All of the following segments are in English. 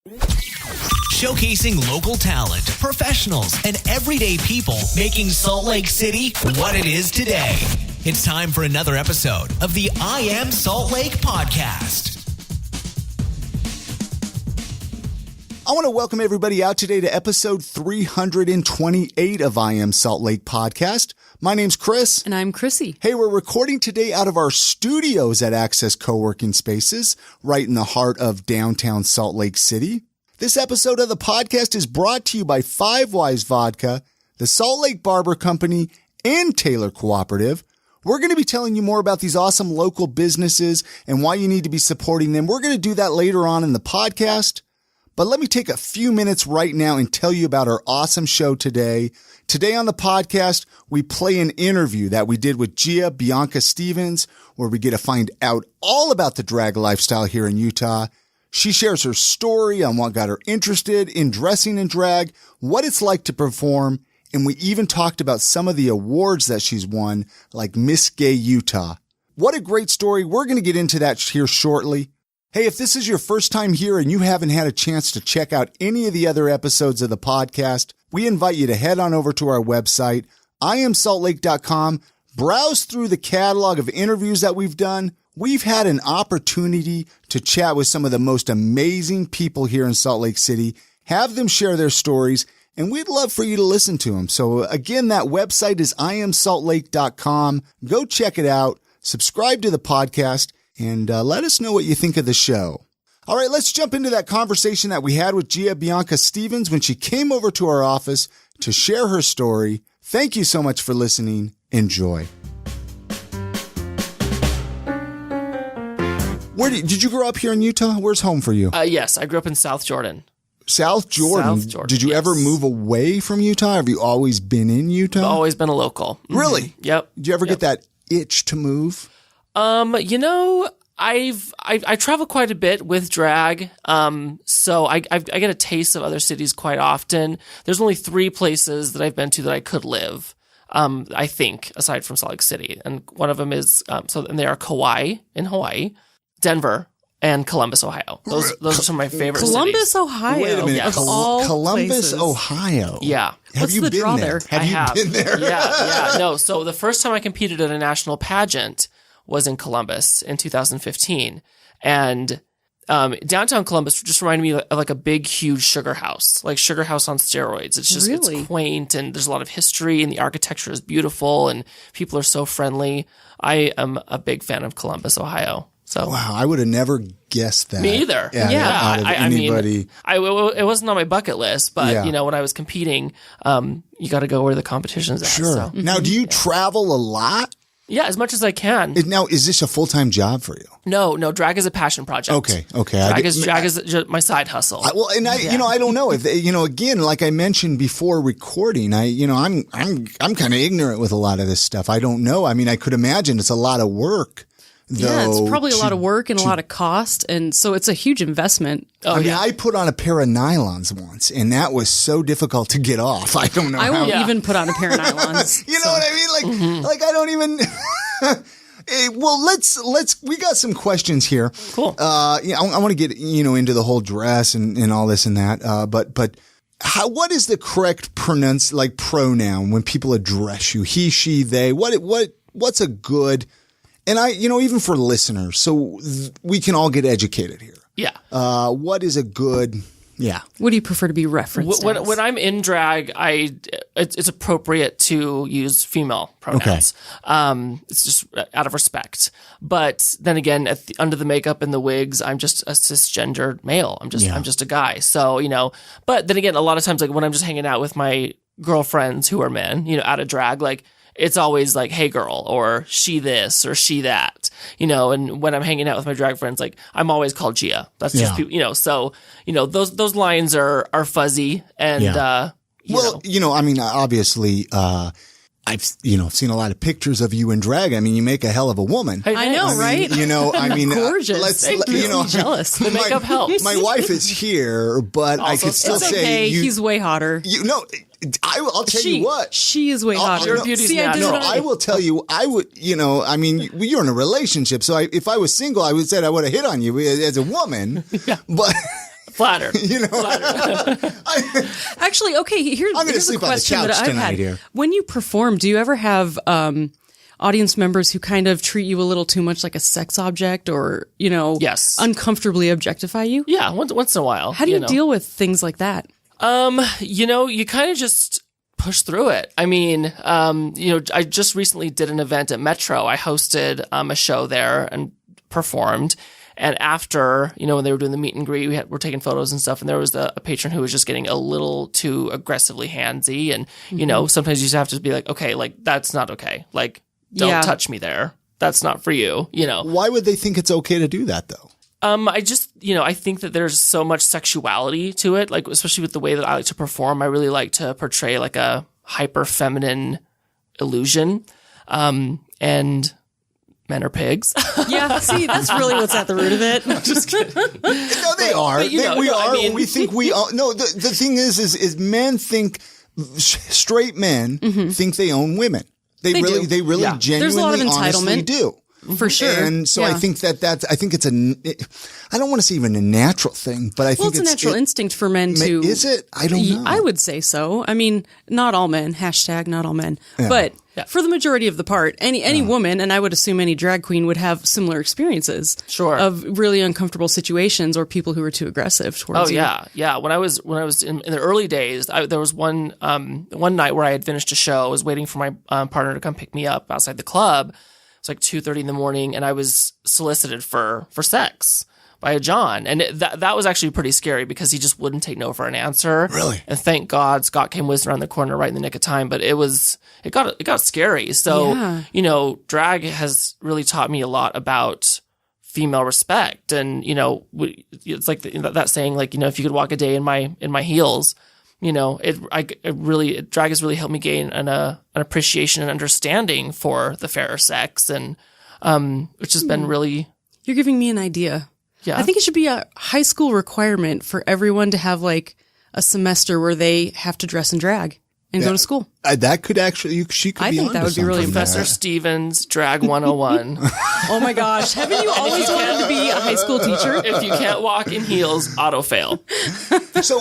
Showcasing local talent, professionals, and everyday people making Salt Lake City what it is today. It's time for another episode of the I Am Salt Lake podcast. I want to welcome everybody out today to episode 328 of I Am Salt Lake podcast. My name's Chris. And I'm Chrissy. Hey, we're recording today out of our studios at Access Co-working Spaces, right in the heart of downtown Salt Lake City. This episode of the podcast is brought to you by Five Wise Vodka, the Salt Lake Barber Company, and Taylor Cooperative. We're going to be telling you more about these awesome local businesses and why you need to be supporting them. We're going to do that later on in the podcast. But let me take a few minutes right now and tell you about our awesome show today. Today on the podcast, we play an interview that we did with Gia Bianca Stephens, where we get to find out all about the drag lifestyle here in Utah. She shares her story on what got her interested in dressing in drag, what it's like to perform, and we even talked about some of the awards that she's won, like Miss Gay Utah. What a great story. We're going to get into that here shortly. Hey, if this is your first time here and you haven't had a chance to check out any of the other episodes of the podcast, we invite you to head on over to our website, iamsaltlake.com, browse through the catalog of interviews that we've done. We've had an opportunity to chat with some of the most amazing people here in Salt Lake City, have them share their stories, and we'd love for you to listen to them. So again, that website is iamsaltlake.com. Go check it out, subscribe to the podcast, and let us know what you think of the show. All right, let's jump into that conversation that we had with Gia Bianca Stephens when she came over to our office to share her story. Thank you so much for listening. Enjoy. Did you grow up here in Utah? Where's home for you? Yes, I grew up in South Jordan. South Jordan? South Jordan, Did you ever move away from Utah? Have you always been in Utah? I've always been a local. Mm-hmm. Really? Yep. Did you ever get that itch to move? I travel quite a bit with drag. So I get a taste of other cities quite often. There's only 3 places that I've been to that I could live. I think, aside from Salt Lake City. And one of them is, and they are Kauai in Hawaii, Denver, and Columbus, Ohio. Those are some of my favorite Columbus, cities. Ohio. Wait a minute. Yes. Of all Columbus, places. Ohio. Yeah. Have you the been draw there? there? Have you been there? Yeah. No. So the first time I competed at a national pageant was in Columbus in 2015. And downtown Columbus just reminded me of like a big, huge sugar house, like sugar house on steroids. It's just Really? It's quaint and there's a lot of history and the architecture is beautiful and people are so friendly. I am a big fan of Columbus, Ohio. So Wow, I would have never guessed that. me either. Out of anybody. It wasn't on my bucket list, but Yeah. when I was competing, you got to go where the competition's at. Sure. So. Now, do you travel a lot? Yeah, as much as I can. Now, is this a full-time job for you? No, drag is a passion project. Okay. Drag is just my side hustle. I don't know if again, like I mentioned before recording, I'm kind of ignorant with a lot of this stuff. I don't know. I mean, I could imagine it's a lot of work. Yeah, it's probably a lot of work and a lot of cost. And so it's a huge investment. I put on a pair of nylons once, and that was so difficult to get off. I don't know. I won't Yeah. even put on a pair of nylons. You know what I mean? Like I don't even. Well, let's. We got some questions here. Cool. I want to get into the whole dress and all this and that. But what is the correct pronoun when people address you? He, she, they. What's a good? And even for listeners, so we can all get educated here. Yeah. What is a good? Yeah. What do you prefer to be referenced as? When I'm in drag, it's appropriate to use female pronouns. Okay. It's just out of respect. But then again, under the makeup and the wigs, I'm just a cisgendered male. I'm just a guy. So But then again, a lot of times, like when I'm just hanging out with my girlfriends who are men, out of drag, like. It's always like, hey girl, or she this, or she that, and when I'm hanging out with my drag friends, like I'm always called Gia. That's just, so, those lines are fuzzy and, obviously, I've seen a lot of pictures of you in drag. I mean, you make a hell of a woman. I know, right? Gorgeous. Jealous. The makeup helps. My wife is here, but I could still it's say okay. He's way hotter. I'll tell you what. She is way hotter. Your beauty's natural. I will tell you, I would, you're in a relationship. So if I was single, I would say I would have hit on you as a woman. Yeah. But Flattered. Actually, okay, here's a question that I've had. Here. When you perform, do you ever have audience members who kind of treat you a little too much like a sex object or, Yes. uncomfortably objectify you? Yeah, once in a while. How do you deal with things like that? You kind of just push through it. I mean, I just recently did an event at Metro. I hosted a show there and performed. And after, when they were doing the meet and greet, we're taking photos and stuff. And there was a patron who was just getting a little too aggressively handsy. And, sometimes you just have to be like, okay, like, that's not okay. Like, don't touch me there. That's not for you, Why would they think it's okay to do that, though? I just, I think that there's so much sexuality to it, like, especially with the way that I like to perform. I really like to portray like a hyper feminine illusion. And men are pigs. Yeah, see, that's really what's at the root of it. Just kidding. No, they are. We are. I mean, we think we all. No, the thing is men think, straight men think they own women. They really genuinely, there's a lot of honestly entitlement. do. For sure. And so I think I think it's I don't want to say even a natural thing, but I think it's a natural instinct for men to. Is it? I don't know. I would say so. I mean, not all men, # not all men, but for the majority of the part, any woman, and I would assume any drag queen would have similar experiences of really uncomfortable situations or people who are too aggressive towards you. Yeah. When I was in the early days, there was one night where I had finished a show. I was waiting for my partner to come pick me up outside the club. It's like 2:30 in the morning, and I was solicited for sex by a John, and that was actually pretty scary because he just wouldn't take no for an answer. Really? And thank God Scott came whizzing around the corner right in the nick of time. But it got scary. So drag has really taught me a lot about female respect, and it's like that saying, like, if you could walk a day in my heels. Drag has really helped me gain an appreciation and understanding for the fairer sex, and which has been really. You're giving me an idea. Yeah, I think it should be a high school requirement for everyone to have like a semester where they have to dress in drag and go to school. That could actually, she could. I think that would be really Professor Stevens, Drag 101. Oh my gosh! Haven't you always wanted to be a high school teacher? If you can't walk in heels, auto fail. So.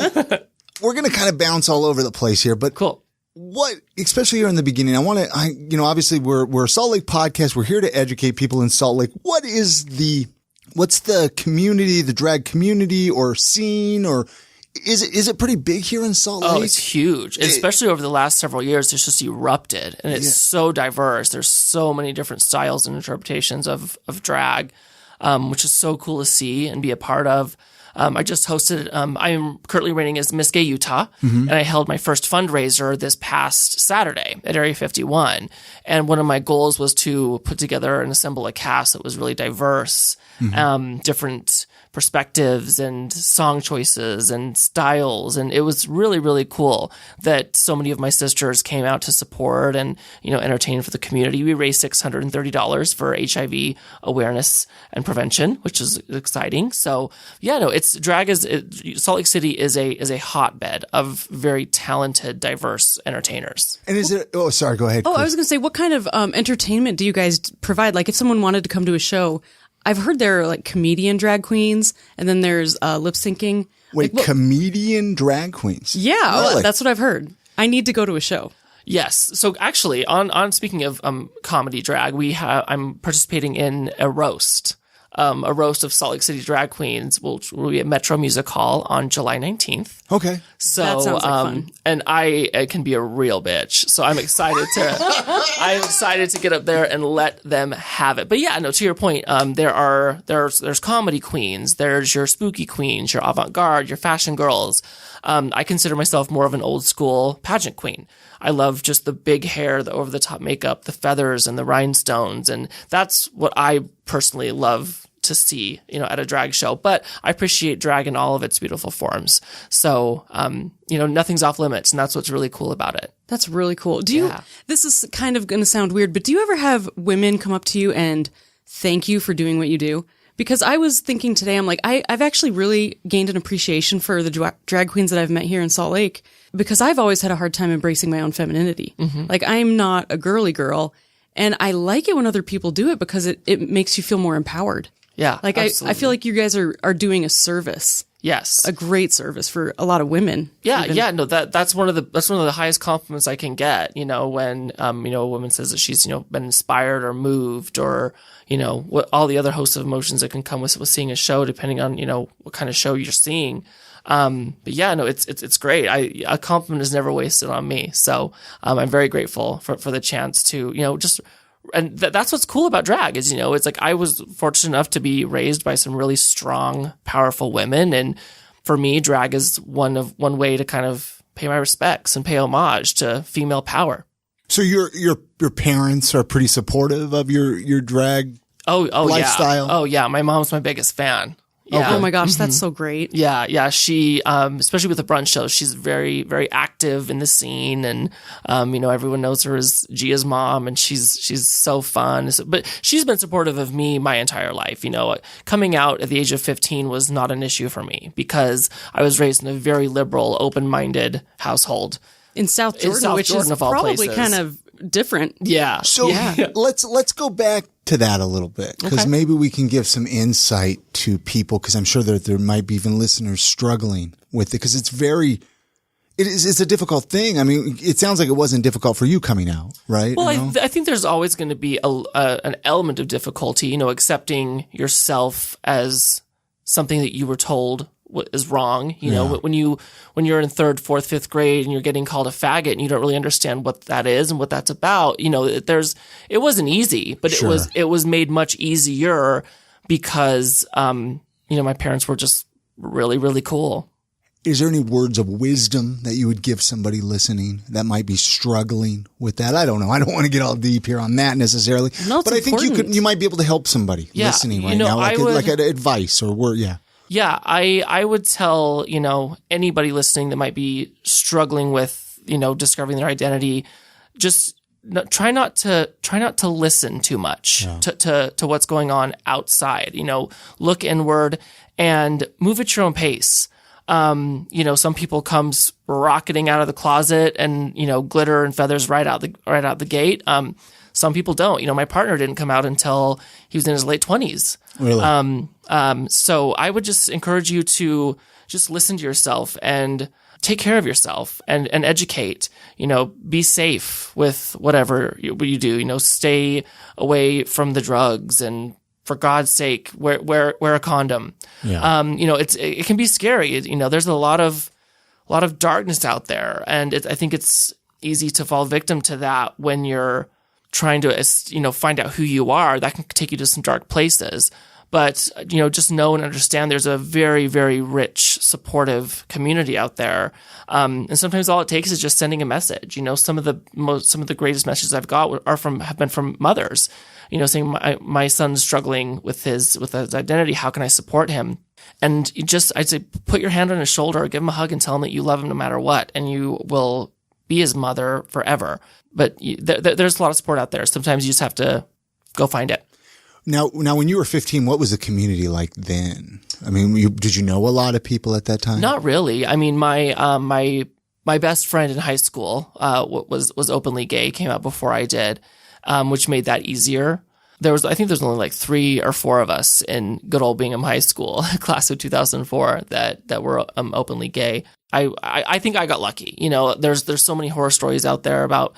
We're going to kind of bounce all over the place here, but cool. What, especially here in the beginning, obviously we're a Salt Lake podcast. We're here to educate people in Salt Lake. What's the community, the drag community or scene, or is it pretty big here in Salt Lake? Oh, it's huge. Especially over the last several years, it's just erupted, and it's so diverse. There's so many different styles and interpretations of drag, which is so cool to see and be a part of. I just hosted, I am currently reigning as Miss Gay Utah, and I held my first fundraiser this past Saturday at Area 51. And one of my goals was to put together and assemble a cast that was really diverse, different perspectives and song choices and styles. And it was really, really cool that so many of my sisters came out to support and, entertain for the community. We raised $630 for HIV awareness and prevention, which is exciting. So Salt Lake City is a hotbed of very talented, diverse entertainers. And is it, sorry, go ahead. Oh, I was going to say, what kind of entertainment do you guys provide? Like if someone wanted to come to a show, I've heard there are like comedian drag queens, and then there's lip syncing. Wait, comedian drag queens? Yeah, really? That's what I've heard. I need to go to a show. Yes. So actually, on speaking of comedy drag, I'm participating in a roast of Salt Lake City drag queens, which will be at Metro Music Hall on July 19th. Okay. So, that sounds like fun. And I can be a real bitch. So I'm excited to get up there and let them have it. But yeah, no, to your point, there's comedy queens, there's your spooky queens, your avant-garde, your fashion girls. I consider myself more of an old school pageant queen. I love just the big hair, the over the top makeup, the feathers and the rhinestones. And that's what I personally love to see, at a drag show. But I appreciate drag in all of its beautiful forms. So, nothing's off limits. And that's what's really cool about it. That's really cool. This is kind of going to sound weird, but do you ever have women come up to you and thank you for doing what you do? Because I was thinking today, I'm like, I've actually really gained an appreciation for the drag queens that I've met here in Salt Lake, because I've always had a hard time embracing my own femininity. Mm-hmm. Like, I'm not a girly girl, and I like it when other people do it because it makes you feel more empowered. Yeah, like I feel like you guys are doing a service Yes. a great service for a lot of women. Yeah, yeah, no, that's one of the highest compliments I can get, when a woman says that she's, been inspired or moved or, what all the other hosts of emotions that can come with seeing a show, depending on, what kind of show you're seeing. But yeah, no, it's great. A compliment is never wasted on me. So, I'm very grateful for the chance to, and that's what's cool about drag is, it's like I was fortunate enough to be raised by some really strong, powerful women. And for me, drag is one way to kind of pay my respects and pay homage to female power. So your parents are pretty supportive of your drag lifestyle? Yeah. Oh yeah. My mom's my biggest fan. Yeah. Oh my gosh, that's so great. Yeah, yeah. She, especially with the brunch shows, she's very, very active in the scene, and everyone knows her as Gia's mom, and she's so fun. But she's been supportive of me my entire life. Coming out at the age of 15 was not an issue for me because I was raised in a very liberal, open-minded household In South Jordan, which is probably kind of different. Yeah. So let's go back to that a little bit because maybe we can give some insight to people because I'm sure that there might be even listeners struggling with it because it's a difficult thing. I mean, it sounds like it wasn't difficult for you coming out, right? Well, I think there's always going to be an element of difficulty, accepting yourself as something that you were told is wrong. When you're in third, fourth, fifth grade and you're getting called a faggot and you don't really understand what that is and what that's about, it wasn't easy, but it was made much easier because, my parents were just really, really cool. Is there any words of wisdom that you would give somebody listening that might be struggling with that? I don't know. I don't want to get all deep here on that necessarily, but I think you might be able to help somebody listening right now, like an advice or word. Yeah. Yeah, I would tell, anybody listening that might be struggling with, discovering their identity, just try not to listen too much to what's going on outside. Look inward and move at your own pace. Some people comes rocketing out of the closet and, glitter and feathers right out the gate. Some people don't. My partner didn't come out until he was in his late 20s. Really? So I would just encourage you to just listen to yourself and take care of yourself and educate. Be safe with whatever you do. Stay away from the drugs and for God's sake, wear a condom. Yeah. It can be scary. There's a lot of darkness out there, and I think it's easy to fall victim to that when you're trying to, find out who you are. That can take you to some dark places. But, just know and understand there's a very, very rich, supportive community out there. And sometimes all it takes is just sending a message. Some of the greatest messages I've got have been from mothers, saying my son's struggling with his identity. How can I support him? And I'd say, put your hand on his shoulder, give him a hug and tell him that you love him no matter what. And you will be his mother forever. But there's a lot of support out there. Sometimes you just have to go find it. Now, when you were 15, what was the community like then? I mean, did you know a lot of people at that time? Not really. I mean, my best friend in high school was openly gay, came out before I did, which made that easier. I think there's only like 3 or 4 of us in good old Bingham High School, class of 2004, that were openly gay. I think I got lucky. There's so many horror stories out there about,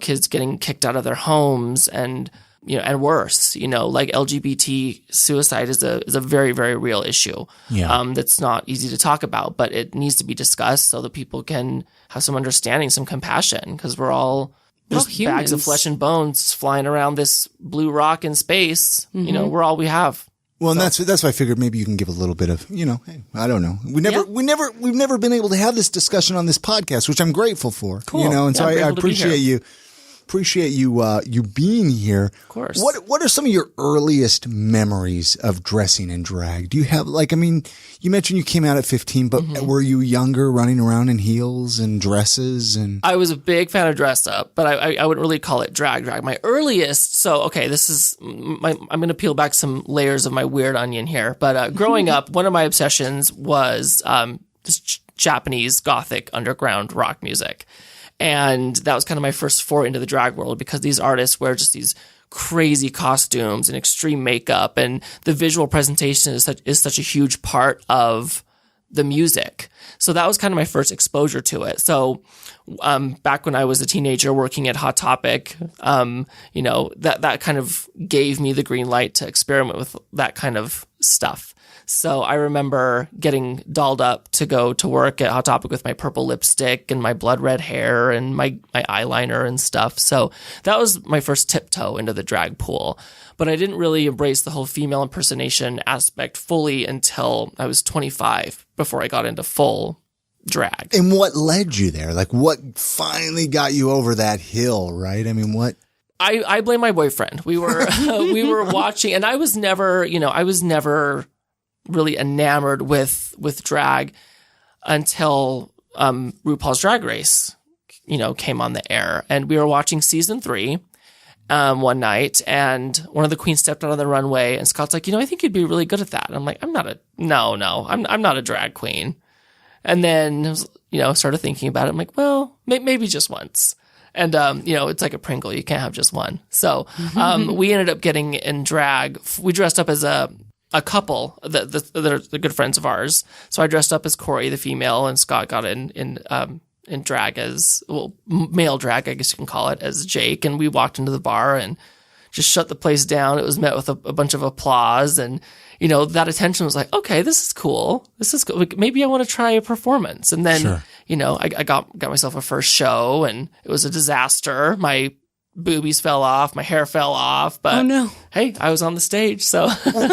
kids getting kicked out of their homes and worse, like LGBT suicide is a very, very real issue. Yeah. That's not easy to talk about, but it needs to be discussed so that people can have some understanding, some compassion, because we're all just bags of flesh and bones flying around this blue rock in space. Mm-hmm. We're all we have. Well, and that's why I figured maybe you can give a little bit of, hey, I don't know. We've never been able to have this discussion on this podcast, which I'm grateful for. Cool. And so I appreciate you. Appreciate you being here. Of course. What are some of your earliest memories of dressing in drag? Do you have you mentioned you came out at 15, but were you younger, running around in heels and dresses? And I was a big fan of dress up, but I wouldn't really call it drag. My earliest, this is I'm going to peel back some layers of my weird onion here. But growing up, one of my obsessions was this Japanese gothic underground rock music. And that was kind of my first foray into the drag world because these artists wear just these crazy costumes and extreme makeup, and the visual presentation is such a huge part of the music. So that was kind of my first exposure to it. So back when I was a teenager working at Hot Topic, that kind of gave me the green light to experiment with that kind of stuff. So I remember getting dolled up to go to work at Hot Topic with my purple lipstick and my blood red hair and my eyeliner and stuff. So that was my first tiptoe into the drag pool. But I didn't really embrace the whole female impersonation aspect fully until I was 25 before I got into full drag. And what led you there? Like, what finally got you over that hill, right? I mean, what? I blame my boyfriend. We were watching, and I was never really enamored with drag until RuPaul's Drag Race, came on the air, and we were watching season 3 one night, and one of the queens stepped out on the runway, and Scott's like, I think you'd be really good at that. And I'm like, I'm not a drag queen. And then, started thinking about it. I'm like, well, maybe just once. And, it's like a Pringle. You can't have just one. So, we ended up getting in drag. We dressed up as a couple that are the good friends of ours. So I dressed up as Corey, the female, and Scott got in drag as, male drag, I guess you can call it, as Jake. And we walked into the bar and just shut the place down. It was met with a bunch of applause, and that attention was like, okay, this is cool. Like, maybe I want to try a performance. And then, Sure. I got myself a first show, and it was a disaster. My boobies fell off, my hair fell off, but Oh, no. hey, I was on the stage. So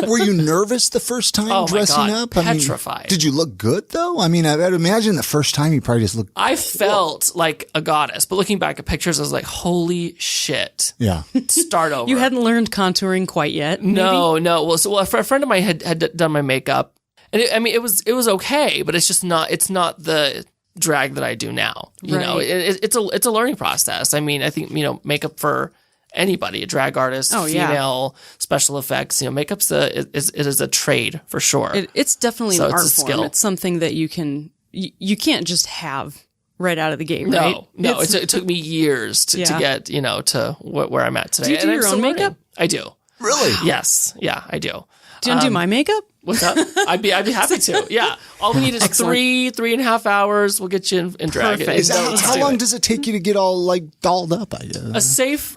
Were you nervous the first time Oh, my dressing God. up? Petrified. Did you look good though? I mean, I'd imagine the first time you probably just looked. I felt like a goddess, but looking back at pictures, I was like, holy shit. Yeah. Start over. You hadn't learned contouring quite yet. Maybe? No. Well, a friend of mine had done my makeup, and it was okay, but it's not the drag that I do now. Right. It's a learning process. I mean, I think, makeup for anybody, a drag artist, female, special effects, makeup's it is a trade for sure. It's definitely So an it's art a form. skill. It's something that you can't just have right out of the gate, right? No, it took me years to get, to where I'm at today. Do you do And I'm your still own learning. makeup? I do. Really? Yes. Yeah, I do. Do you want to do my makeup? What's up? I'd be happy to. Yeah. All we need is Excellent. 3.5 hours. We'll get you in drag. Perfect. How long does it take you to get all like dolled up? A safe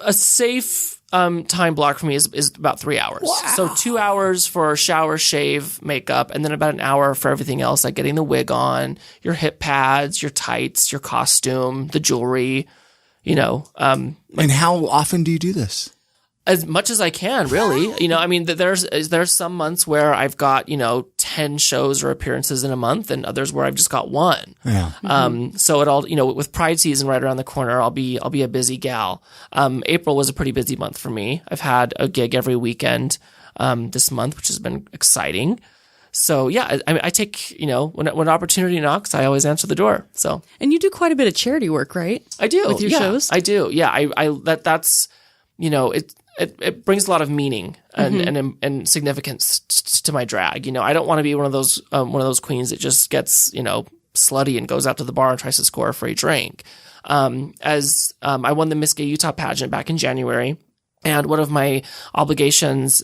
time block for me is about 3 hours. Wow. So 2 hours for shower, shave, makeup, and then about an hour for everything else, like getting the wig on, your hip pads, your tights, your costume, the jewelry. And how often do you do this? As much as I can, really. I mean, there's some months where I've got 10 shows or appearances in a month, and others where I've just got one. Yeah. So it all, with Pride season right around the corner, I'll be a busy gal. April was a pretty busy month for me. I've had a gig every weekend this month, which has been exciting. So yeah, I take, when opportunity knocks, I always answer the door. So. And you do quite a bit of charity work, right? I do. With your shows? I do. Yeah. That's it brings a lot of meaning and significance to my drag. I don't want to be one of those queens that just gets, slutty and goes out to the bar and tries to score a free drink. I won the Miss Gay Utah pageant back in January, and one of my obligations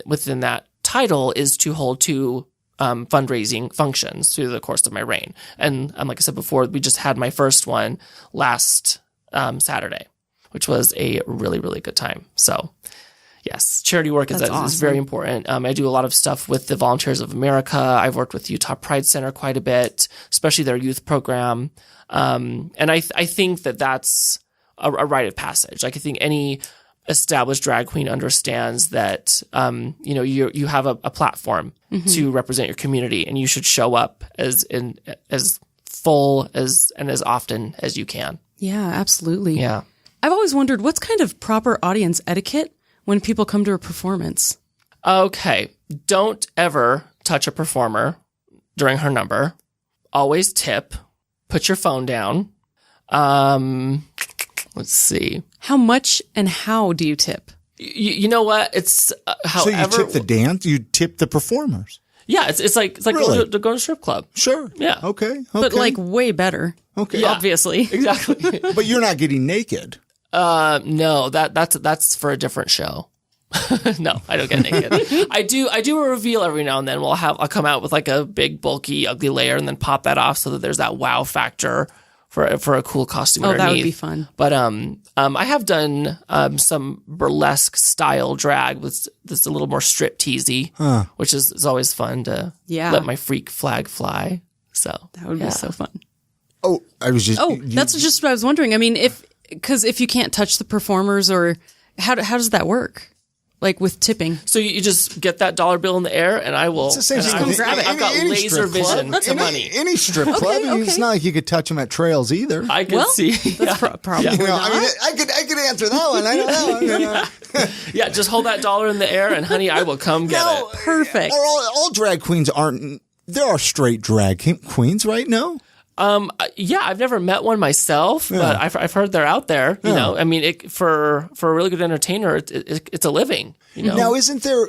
within that title is to hold 2 fundraising functions through the course of my reign. And like I said before, we just had my first one last Saturday, which was a really, really good time. So yes, charity work is very important. I do a lot of stuff with the Volunteers of America. I've worked with Utah Pride Center quite a bit, especially their youth program. And I think that that's a rite of passage. Like, I think any established drag queen understands that, you have a platform to represent your community, and you should show up as full and as often as you can. Yeah, absolutely. Yeah. I've always wondered, what's kind of proper audience etiquette when people come to a performance? Okay. Don't ever touch a performer during her number. Always tip. Put your phone down. Let's see. How much and how do you tip? You know what? It's however. So you tip the dance, you tip the performers. Yeah, it's like Really? going to a strip club. Sure. Yeah. Okay. But like way better. Okay. Yeah. Obviously. Exactly. But you're not getting naked. No, that's for a different show. No, I don't get naked. I do a reveal every now and then. I'll come out with like a big, bulky, ugly layer and then pop that off so that there's that wow factor for a cool costume underneath. That would be fun. But I have done some burlesque style drag with this a little more strip teasy, which is always fun to let my freak flag fly. So that would be so fun. Oh, I was just. Oh, that's just what I was wondering. I mean, because if you can't touch the performers, or how does that work? Like with tipping. So you just get that dollar bill in the air, and I will. It's the same thing. Come grab it. I've got laser vision to money. Any strip club. I mean, it's not like you could touch them at trails either. I could see. That's probably I mean, I could answer that one. I know that one. Yeah, just hold that dollar in the air, and honey, I will come get it. Perfect. All drag queens aren't. There are straight drag queens, right? No. Yeah, I've never met one myself, but I've heard they're out there. You know, I mean, for a really good entertainer, it's a living. You know, now isn't there?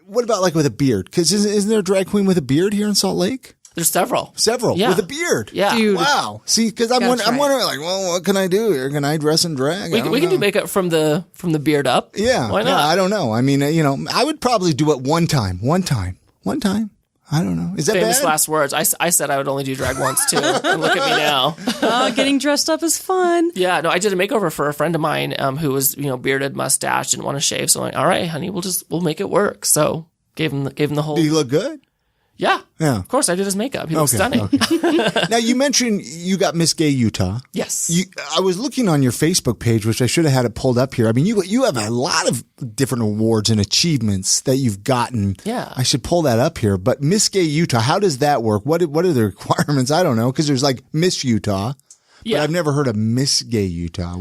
What about like with a beard? Because isn't there a drag queen with a beard here in Salt Lake? There's several with a beard. Yeah, dude. Wow. See, because I'm wondering, like, well, what can I do here? Can I dress in drag? We can do makeup from the beard up. Yeah, why not? Yeah, I don't know. I mean, I would probably do it one time. I don't know. Is that Famous bad? last words. I said I would only do drag once too. And look at me now. Oh, getting dressed up is fun. Yeah, no, I did a makeover for a friend of mine who was bearded, mustache, didn't want to shave. So I'm like, all right, honey, we'll make it work. So gave him the whole. Do you look good? Yeah. Yeah. Of course, I did his makeup. He looks stunning. Okay. Now, you mentioned you got Miss Gay Utah. Yes. I was looking on your Facebook page, which I should have had it pulled up here. I mean, you have a lot of different awards and achievements that you've gotten. Yeah. I should pull that up here. But Miss Gay Utah, how does that work? What are the requirements? I don't know, because there's like Miss Utah. Yeah. But I've never heard of Miss Gay Utah.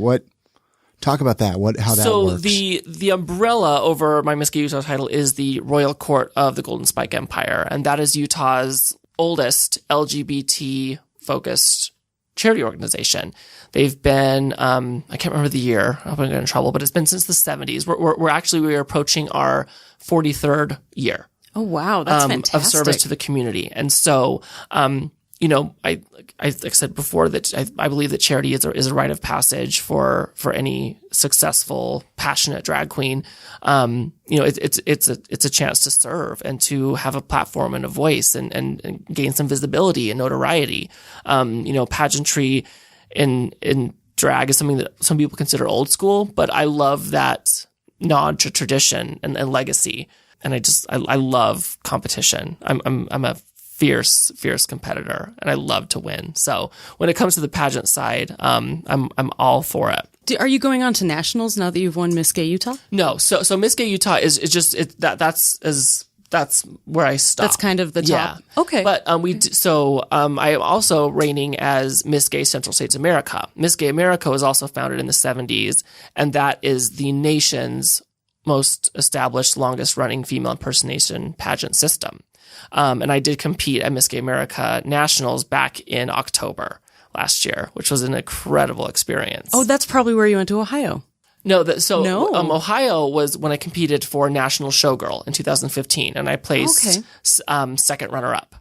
Talk about that. How that works. So the umbrella over my Miss Gay Utah title is the Royal Court of the Golden Spike Empire, and that is Utah's oldest LGBT focused charity organization. They've been I can't remember the year. I hope I don't get in trouble, but it's been since the 70s. We're approaching our 43rd year. Oh wow, that's fantastic. Of service to the community, and so. I like I said before that I believe that charity is a rite of passage for any successful, passionate drag queen. It's a chance to serve and to have a platform and a voice and gain some visibility and notoriety. Pageantry in drag is something that some people consider old school, but I love that nod to tradition and legacy. And I love competition. I'm a fierce competitor, and I love to win. So when it comes to the pageant side, I'm all for it. Are you going on to nationals now that you've won Miss Gay Utah? No. So Miss Gay Utah is just that's where I stop. That's kind of the top. Yeah. Okay. But I am also reigning as Miss Gay Central States America. Miss Gay America was also founded in the 70s, and that is the nation's most established, longest running female impersonation pageant system. And I did compete at Miss Gay America Nationals back in October last year, which was an incredible experience. Oh, that's probably where you went to Ohio. No, Ohio was when I competed for National Showgirl in 2015, and I placed second runner-up.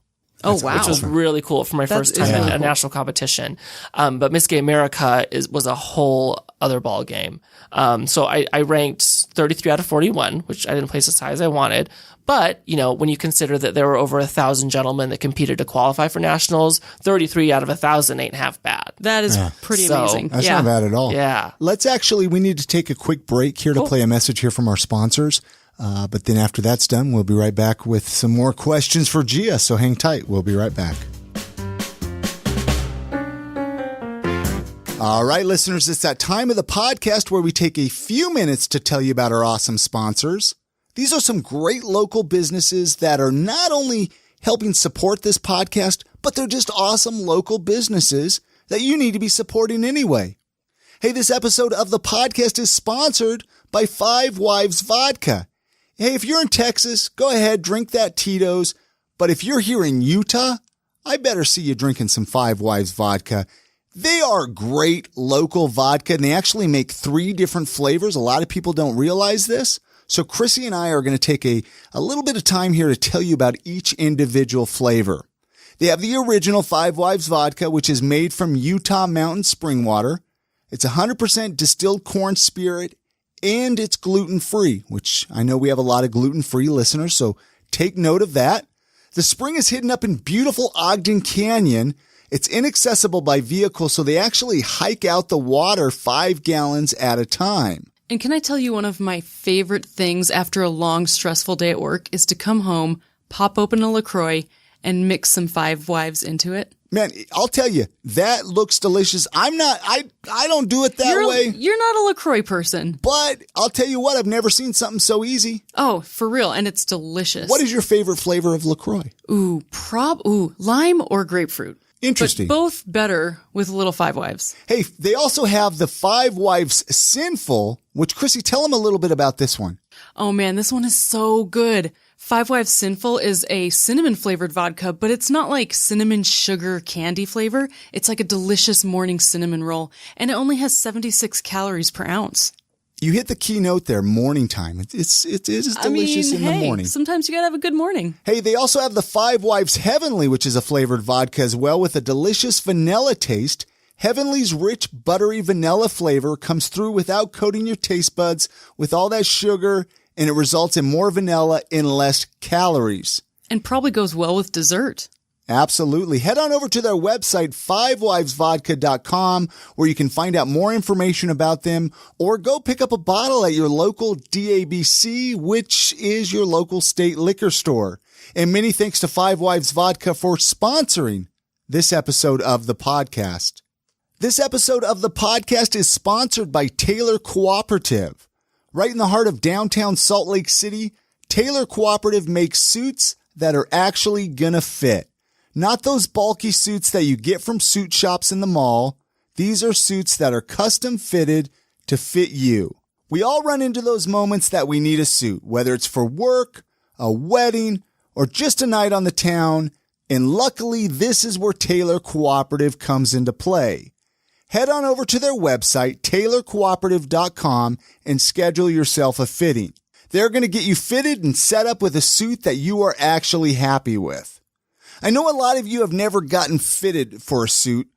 Oh, wow. Which was really cool for my first time in a national competition. But Miss Gay America was a whole other ball game. So I ranked 33 out of 41, which I didn't place as high as I wanted. But, when you consider that there were over 1,000 gentlemen that competed to qualify for nationals, 33 out of 1,000 ain't half bad. That is pretty amazing. That's not bad at all. Yeah. We need to take a quick break here to play a message here from our sponsors. But then after that's done, we'll be right back with some more questions for Gia. So hang tight. We'll be right back. All right, listeners, it's that time of the podcast where we take a few minutes to tell you about our awesome sponsors. These are some great local businesses that are not only helping support this podcast, but they're just awesome local businesses that you need to be supporting anyway. Hey, this episode of the podcast is sponsored by Five Wives Vodka. Hey, if you're in Texas, go ahead, drink that Tito's. But if you're here in Utah, I better see you drinking some Five Wives Vodka. They are great local vodka, and they actually make 3 different flavors. A lot of people don't realize this. So Chrissy and I are going to take a little bit of time here to tell you about each individual flavor. They have the original Five Wives Vodka, which is made from Utah mountain spring water. It's 100% distilled corn spirit, and it's gluten-free, which I know we have a lot of gluten-free listeners, so take note of that. The spring is hidden up in beautiful Ogden Canyon. It's inaccessible by vehicle, so they actually hike out the water 5 gallons at a time. And can I tell you, one of my favorite things after a long, stressful day at work is to come home, pop open a LaCroix, and mix some Five Wives into it. Man, I'll tell you, that looks delicious. I don't do it that way. You're not a LaCroix person. But I'll tell you what, I've never seen something so easy. Oh, for real. And it's delicious. What is your favorite flavor of LaCroix? Lime or grapefruit. Interesting. But both better with little Five Wives. Hey, they also have the Five Wives Sinful, which, Chrissy, tell them a little bit about this one. Oh man, this one is so good. Five Wives Sinful is a cinnamon flavored vodka, but it's not like cinnamon sugar candy flavor. It's like a delicious morning cinnamon roll, and it only has 76 calories per ounce. You hit the key note there, morning time. It is delicious in the morning. Sometimes you gotta have a good morning. Hey, they also have the Five Wives Heavenly, which is a flavored vodka as well with a delicious vanilla taste. Heavenly's rich, buttery vanilla flavor comes through without coating your taste buds with all that sugar, and it results in more vanilla and less calories. And probably goes well with dessert. Absolutely. Head on over to their website, fivewivesvodka.com, where you can find out more information about them, or go pick up a bottle at your local DABC, which is your local state liquor store. And many thanks to Five Wives Vodka for sponsoring this episode of the podcast. This episode of the podcast is sponsored by Taylor Cooperative. Right in the heart of downtown Salt Lake City, Taylor Cooperative makes suits that are actually gonna fit. Not those bulky suits that you get from suit shops in the mall. These are suits that are custom fitted to fit you. We all run into those moments that we need a suit, whether it's for work, a wedding, or just a night on the town. And luckily, this is where Taylor Cooperative comes into play. Head on over to their website, taylorcooperative.com, and schedule yourself a fitting. They're going to get you fitted and set up with a suit that you are actually happy with. I know a lot of you have never gotten fitted for a suit,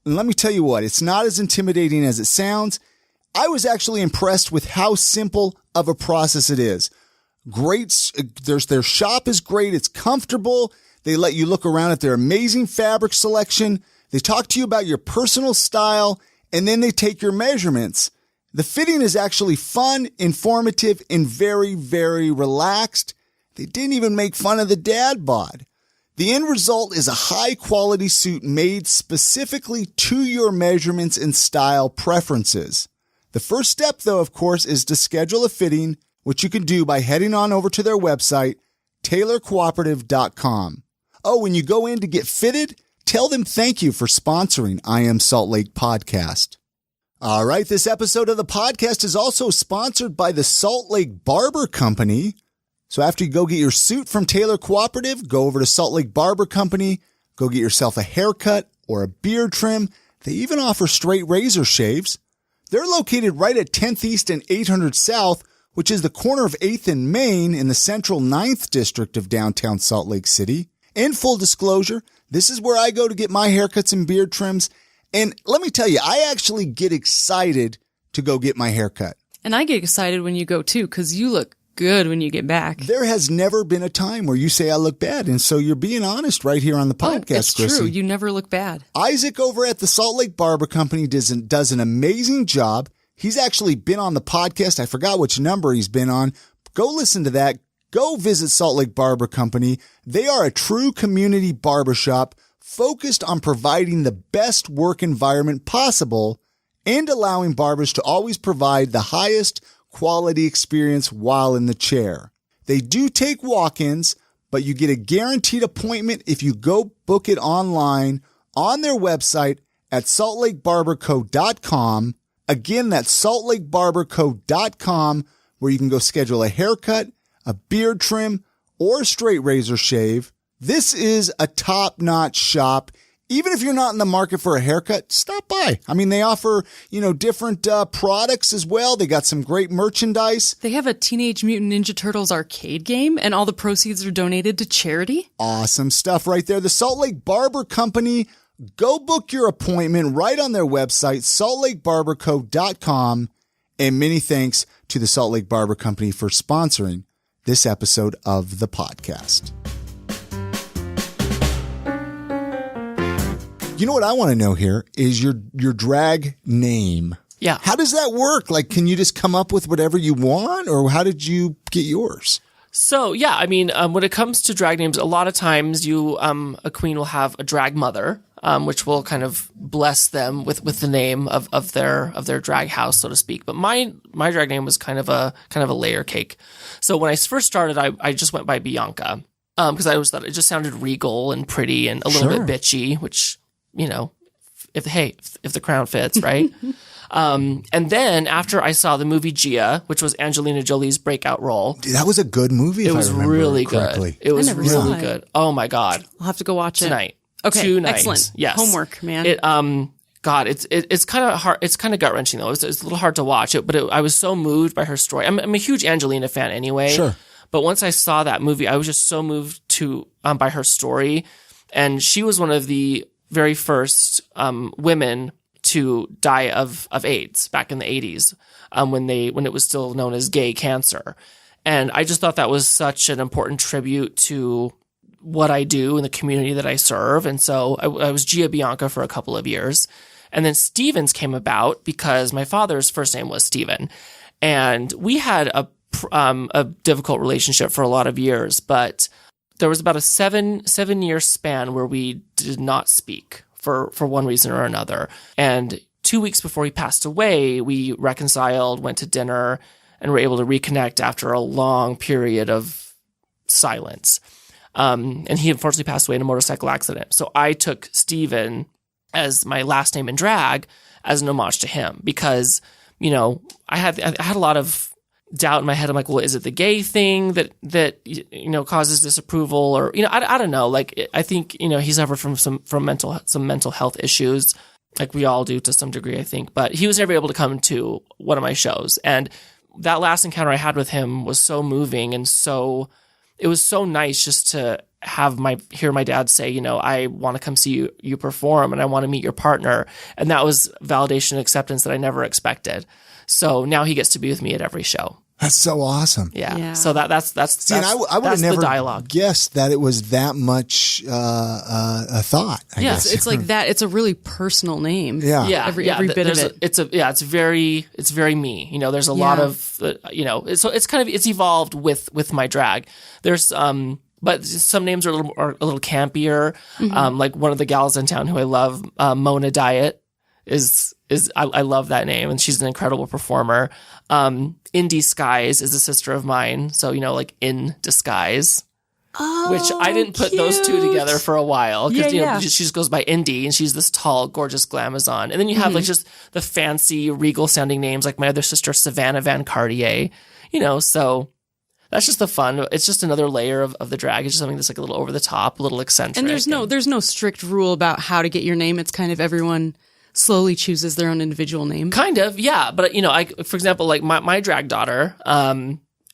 and let me tell you what, it's not as intimidating as it sounds. I was actually impressed with how simple of a process it is. Their shop is great, it's comfortable, they let you look around at their amazing fabric selection, they talk to you about your personal style, and then they take your measurements. The fitting is actually fun, informative, and very, very relaxed. They didn't even make fun of the dad bod. The end result is a high-quality suit made specifically to your measurements and style preferences. The first step, though, of course, is to schedule a fitting, which you can do by heading on over to their website, taylorcooperative.com. Oh, when you go in to get fitted, tell them thank you for sponsoring I Am Salt Lake Podcast. All right, this episode of the podcast is also sponsored by the Salt Lake Barber Company. So after you go get your suit from Taylor Cooperative, go over to Salt Lake Barber Company, go get yourself a haircut or a beard trim. They even offer straight razor shaves. They're located right at 10th East and 800 South, which is the corner of 8th and Main in the central 9th district of downtown Salt Lake City. In full disclosure, this is where I go to get my haircuts and beard trims. And let me tell you, I actually get excited to go get my haircut. And I get excited when you go too, because you look good when you get back. There has never been a time where you say I look bad. And so you're being honest right here on the podcast, it's Chrissy. true. You never look bad. Isaac over at the Salt Lake Barber Company does an amazing job. He's actually been on the podcast. I forgot which number he's been on. Go listen to that. Go visit Salt Lake Barber Company. They are a true community barbershop focused on providing the best work environment possible and allowing barbers to always provide the highest quality experience while in the chair. They do take walk-ins, but you get a guaranteed appointment if you go book it online on their website at saltlakebarberco.com. Again, that's saltlakebarberco.com, where you can go schedule a haircut, a beard trim, or a straight razor shave. This is a top-notch shop. Even if you're not in the market for a haircut, stop by. I mean, they offer, different products as well. They got some great merchandise. They have a Teenage Mutant Ninja Turtles arcade game, and all the proceeds are donated to charity. Awesome stuff right there. The Salt Lake Barber Company. Go book your appointment right on their website, saltlakebarberco.com. And many thanks to the Salt Lake Barber Company for sponsoring this episode of the podcast. You know what I want to know here is your drag name. Yeah. How does that work? Like, can you just come up with whatever you want, or how did you get yours? So, yeah, I mean, when it comes to drag names, a lot of times a queen will have a drag mother, which will kind of bless them with the name of their drag house, so to speak. But my drag name was kind of a layer cake. So when I first started, I just went by Bianca, because I always thought it just sounded regal and pretty and a little bit bitchy, which, you know, if the crown fits, right? And then after I saw the movie Gia, which was Angelina Jolie's breakout role. Dude, that was a good movie. It was really good. It was really good. Oh my God. I'll have to go watch tonight. Okay. 2 nights. Excellent. Yes. Homework, man. It's kind of hard. It's kind of gut wrenching though. It's a little hard to watch it, but I was so moved by her story. I'm a huge Angelina fan anyway. Sure. But once I saw that movie, I was just so moved by her story. And she was one of the very first, women to die of AIDS back in the 80s, when it was still known as gay cancer. And I just thought that was such an important tribute to what I do in the community that I serve. And so I was Gia Bianca for a couple of years. And then Stephens came about because my father's first name was Stephen. And we had a difficult relationship for a lot of years, but there was about a 7-year span where we did not speak for one reason or another. And 2 weeks before he passed away, we reconciled, went to dinner, and were able to reconnect after a long period of silence. And he unfortunately passed away in a motorcycle accident. So I took Stephen as my last name in drag as an homage to him because, you know, I had a lot of doubt in my head. I'm like, well, is it the gay thing that you know causes disapproval, or you know, I don't know. Like, I think you know he suffered from mental health issues, like we all do to some degree, I think. But he was never able to come to one of my shows, and that last encounter I had with him was so moving, and it was so nice just to hear my dad say, you know, I want to come see you perform, and I want to meet your partner, and that was validation and acceptance that I never expected. So now he gets to be with me at every show. That's so awesome. Yeah. So that's See, and I would have never the dialogue. guessed that it was that much a thought. I guess. It's like that. It's a really personal name. Yeah. Every bit of it. It's very me. You know, there's a lot of you know. It's evolved with my drag. There's but some names are a little campier. Mm-hmm. Like one of the gals in town who I love, Mona Diet. I love that name, and she's an incredible performer. In Disguise is a sister of mine, so you know, like In Disguise, which I didn't put those two together for a while because you know she just goes by Indy, and she's this tall, gorgeous glamazon. And then you have like just the fancy, regal sounding names, like my other sister Savannah Van Cartier. You know, so that's just the fun. It's just another layer of the drag. It's just something that's like a little over the top, a little eccentric. And there's no strict rule about how to get your name. It's kind of everyone slowly chooses their own individual name. Kind of, yeah. But, you know, for example, like my drag daughter,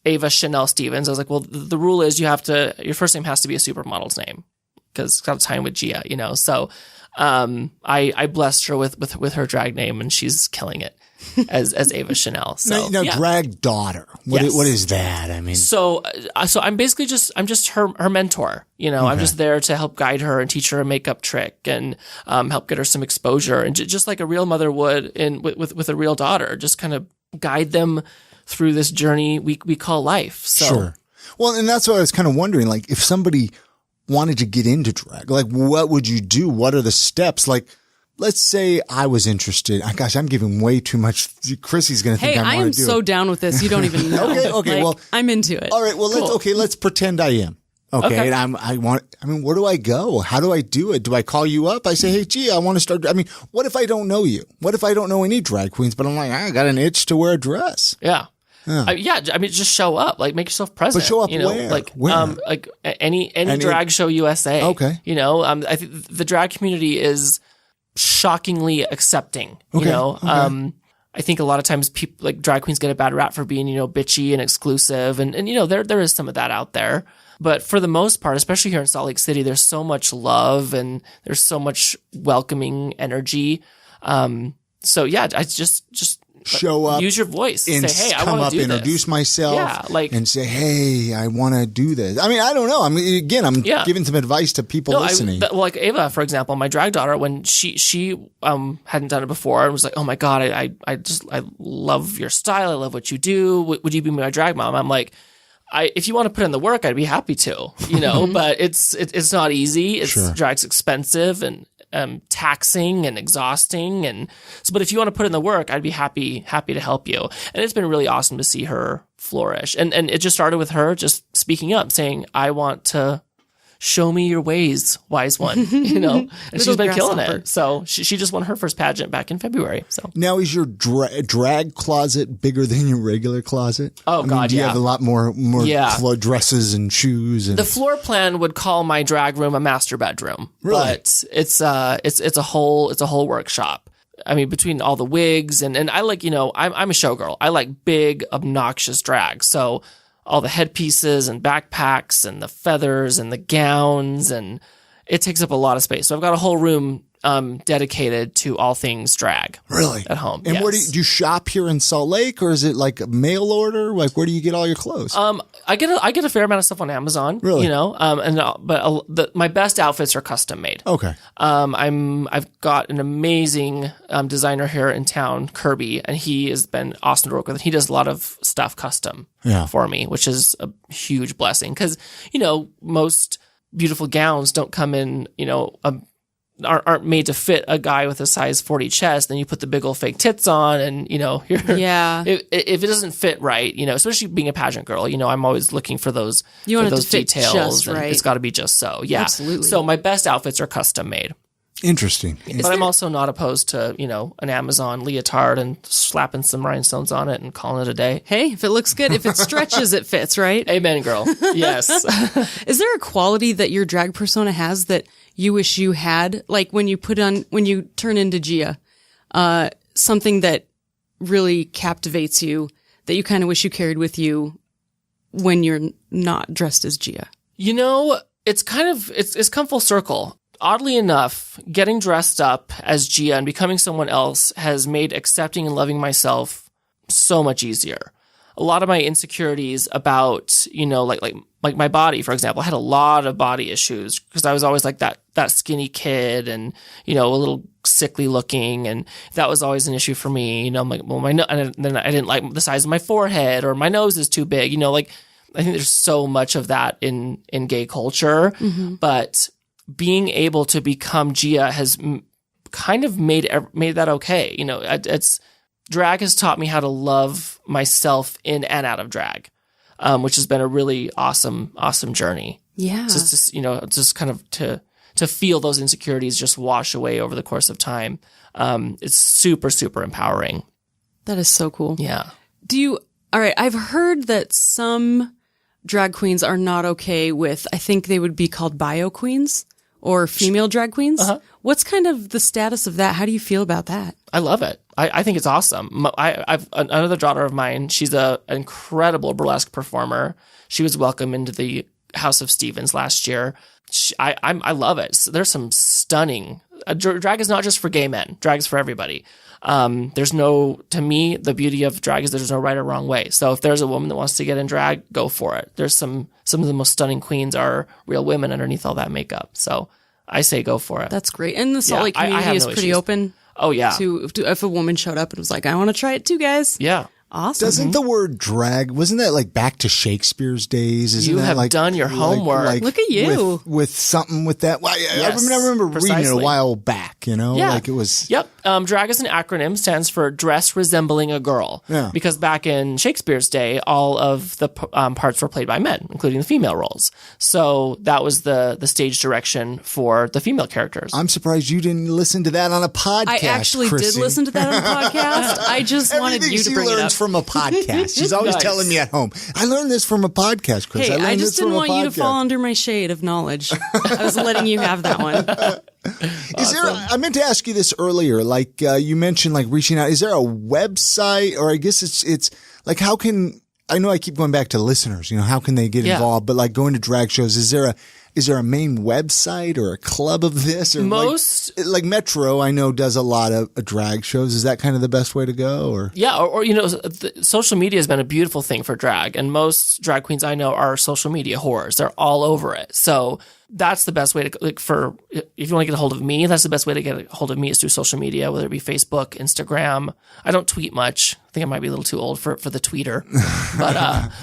Ava Chanel Stephens, I was like, well, the rule is your first name has to be a supermodel's name because it's got a time with Gia, you know? So, I blessed her with her drag name, and she's killing it as Ava Chanel. So now drag daughter. What is that? I mean, so I'm basically just her mentor. You know, I'm just there to help guide her and teach her a makeup trick and help get her some exposure, and just like a real mother would with a real daughter, just kind of guide them through this journey we call life. So. Sure. Well, and that's what I was kind of wondering. Like, if somebody wanted to get into drag, like, what would you do? What are the steps? Like, let's say I was interested. Gosh, I'm giving way too much. Chrissy's going to think I want to do it. Hey, I am so down with this. You don't even know. Okay. Like, well, I'm into it. All right. Well, let's pretend I am. Okay. And where do I go? How do I do it? Do I call you up? I say, hey, Gia, I want to start. I mean, what if I don't know you? What if I don't know any drag queens, but I'm like, I got an itch to wear a dress? Yeah. I mean, just show up. Like, make yourself present. But show up, you know, where? Like, Where? like any drag show USA. Okay. You know, I think the drag community is shockingly accepting. You know, I think a lot of times people like drag queens get a bad rap for being, you know, bitchy and exclusive, and you know, there is some of that out there. But for the most part, especially here in Salt Lake City, there's so much love and there's so much welcoming energy. So yeah, I just show up, use your voice, and say, hey, I come want up, to do introduce this. myself, and say, hey, I want to do this. I mean, I don't know. I mean, again, I'm giving some advice to people listening. Like Ava, for example, my drag daughter, when she hadn't done it before and was like, oh my God, I love your style. I love what you do. Would you be my drag mom? I'm like, if you want to put in the work, I'd be happy to, but it's not easy. Drag's expensive and taxing and exhausting. And so, but if you want to put in the work, I'd be happy to help you. And it's been really awesome to see her flourish. And it just started with her just speaking up, saying, I want to show me your ways, wise one, and she's been killing it. So she just won her first pageant back in February. So now, is your drag closet bigger than your regular closet? Oh, God, do you have a lot more dresses and shoes? And... The floor plan would call my drag room a master bedroom, but it's a whole workshop. I mean, between all the wigs and I like, I'm a showgirl. I like big, obnoxious drag. So all the headpieces and backpacks and the feathers and the gowns, and it takes up a lot of space. So I've got a whole room dedicated to all things drag. Really? At home. And where do you shop here in Salt Lake, or is it like a mail order? Like, where do you get all your clothes? I get a fair amount of stuff on Amazon. Really? But my best outfits are custom made. Okay. I've got an amazing designer here in town, Kirby, and he has been awesome to work with. He does a lot of stuff custom for me, which is a huge blessing because most beautiful gowns don't come in aren't made to fit a guy with a size 40 chest. Then you put the big old fake tits on, and if it doesn't fit right, especially being a pageant girl, I'm always looking for those details. Just right. It's got to be just so. Yeah, absolutely. So my best outfits are custom made. Interesting. But I'm also not opposed to, an Amazon leotard and slapping some rhinestones on it and calling it a day. Hey, if it looks good, if it stretches, it fits, right? Amen, girl. Yes. Is there a quality that your drag persona has that you wish you had? Like when you turn into Gia, something that really captivates you that you kind of wish you carried with you when you're not dressed as Gia? It's come full circle. Oddly enough, getting dressed up as Gia and becoming someone else has made accepting and loving myself so much easier. A lot of my insecurities about, like my body, for example, I had a lot of body issues because I was always like that skinny kid and, a little sickly looking. And that was always an issue for me. And then I didn't like the size of my forehead, or my nose is too big. I think there's so much of that in gay culture, but being able to become Gia has kind of made that okay. Drag has taught me how to love myself in and out of drag, which has been a really awesome journey. Yeah. So it's just kind of to feel those insecurities just wash away over the course of time. It's super, super empowering. That is so cool. Yeah. All right. I've heard that some drag queens are not okay with, I think they would be called bio queens or female drag queens. Uh-huh. What's kind of the status of that? How do you feel about that? I love it. I think it's awesome. I've another daughter of mine. She's an incredible burlesque performer. She was welcomed into the House of Stevens last year. I love it. So there's some stunning. Drag is not just for gay men. Drag is for everybody. To me, the beauty of drag is there's no right or wrong way. So if there's a woman that wants to get in drag, go for it. There's some of the most stunning queens are real women underneath all that makeup. So I say go for it. That's great. And the Salt Lake community is pretty open. Oh yeah. To if a woman showed up and was like, I want to try it too, guys. Yeah. Awesome. Doesn't the word drag, wasn't that like back to Shakespeare's days? Isn't you that have like, done your homework. Look at you. With something with that. Yes, I remember reading it a while back, Yeah. like it was. Yep. Drag as an acronym stands for dress resembling a girl. Yeah. Because back in Shakespeare's day, all of the parts were played by men, including the female roles. So that was the stage direction for the female characters. I'm surprised you didn't listen to that on a podcast. I actually did listen to that on a podcast. I just wanted you to bring it up. From a podcast. She's always telling me at home, I learned this from a podcast, Chris. Hey, I just didn't want you to fall under my shade of knowledge. I was letting you have that one. I meant to ask you this earlier, like you mentioned like reaching out. Is there a website, or I guess it's like I know I keep going back to listeners, how can they get involved, but like going to drag shows, is there Is there a main website or a club of this? Or Most like Metro, I know, does a lot of drag shows. Is that kind of the best way to go? Or yeah, or social media has been a beautiful thing for drag, and most drag queens I know are social media whores. They're all over it. So that's the best way to if you want to get a hold of me, that's the best way to get a hold of me is through social media, whether it be Facebook, Instagram. I don't tweet much. I think I might be a little too old for the tweeter,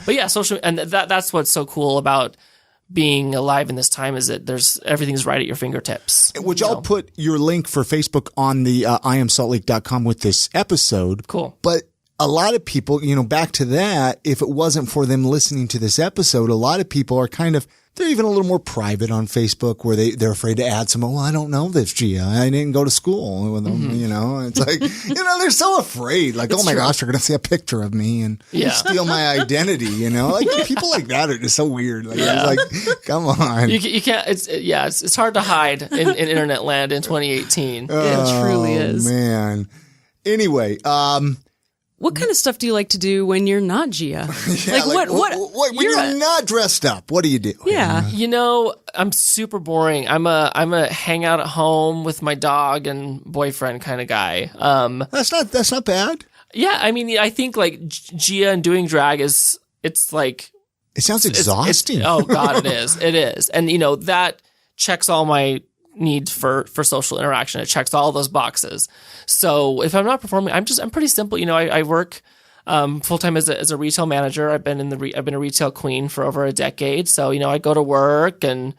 but yeah, social, and that's what's so cool about being alive in this time is that everything's right at your fingertips. Which I'll put your link for Facebook on the iamsaltlake.com with this episode. Cool. But a lot of people, back to that, if it wasn't for them listening to this episode, a lot of people are they're even a little more private on Facebook where they're afraid to add some, I don't know this, Gia. I didn't go to school with them, It's like, they're so afraid. Like, oh my gosh, they're going to see a picture of me and steal my identity, Like people like that are just so weird. Like, it's like come on. You can't, it's hard to hide in internet land in 2018. It truly is. Man. Anyway, what kind of stuff do you like to do when you're not Gia? When you're not dressed up, what do you do? Yeah. I'm super boring. I'm a hang out at home with my dog and boyfriend kind of guy. That's not bad. Yeah. I mean, I think like Gia and doing drag it's like. It sounds exhausting. Oh God, it is. It is. And that checks all my need for social interaction. It checks all those boxes. So if I'm not performing, I'm pretty simple. I work full time as a retail manager. I've been a retail queen for over a decade. So I go to work and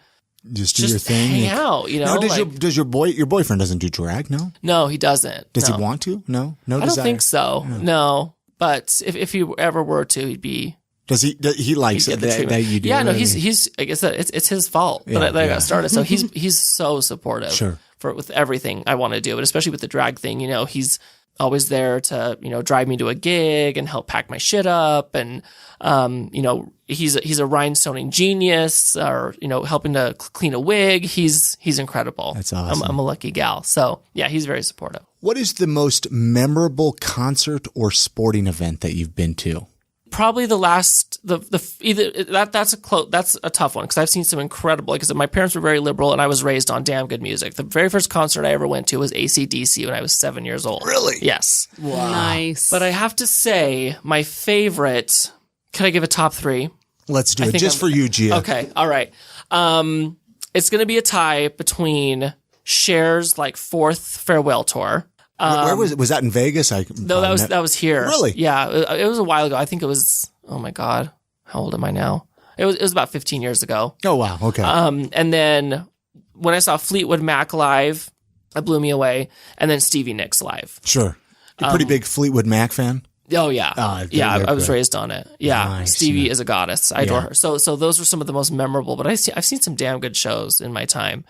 just do your thing, hang out. Now, does your boyfriend doesn't do drag? No, he doesn't. Does he want to? No, I don't think so. No, but if he ever were to, he'd be. Does he likes it that you do? Yeah, no, he's I guess it's his fault that I got started. So he's so supportive with everything I want to do, but especially with the drag thing. He's always there to drive me to a gig and help pack my shit up, and he's a rhinestoning genius, or helping to clean a wig. He's incredible. That's awesome. I'm a lucky gal. So yeah, he's very supportive. What is the most memorable concert or sporting event that you've been to? Probably the last, that's a tough one because I've seen some incredible, because my parents were very liberal and I was raised on damn good music. The very first concert I ever went to was AC/DC when I was 7 years old. Really? Yes. Wow. Nice. But I have to say, my favorite, can I give a top three? Let's do it just for you, Gia. Okay. All right. It's going to be a tie between Cher's fourth farewell tour. Where was it? Was that in Vegas? No, that was here. Really? Yeah, it was a while ago. I think it was. Oh my God, how old am I now? It was about 15 years ago. Oh wow, okay. And then when I saw Fleetwood Mac live, it blew me away. And then Stevie Nicks live. Sure, you're a pretty big Fleetwood Mac fan. Oh yeah, I was raised on it. Yeah, nice, Stevie is a goddess. I adore her. So those were some of the most memorable. But I've seen some damn good shows in my time,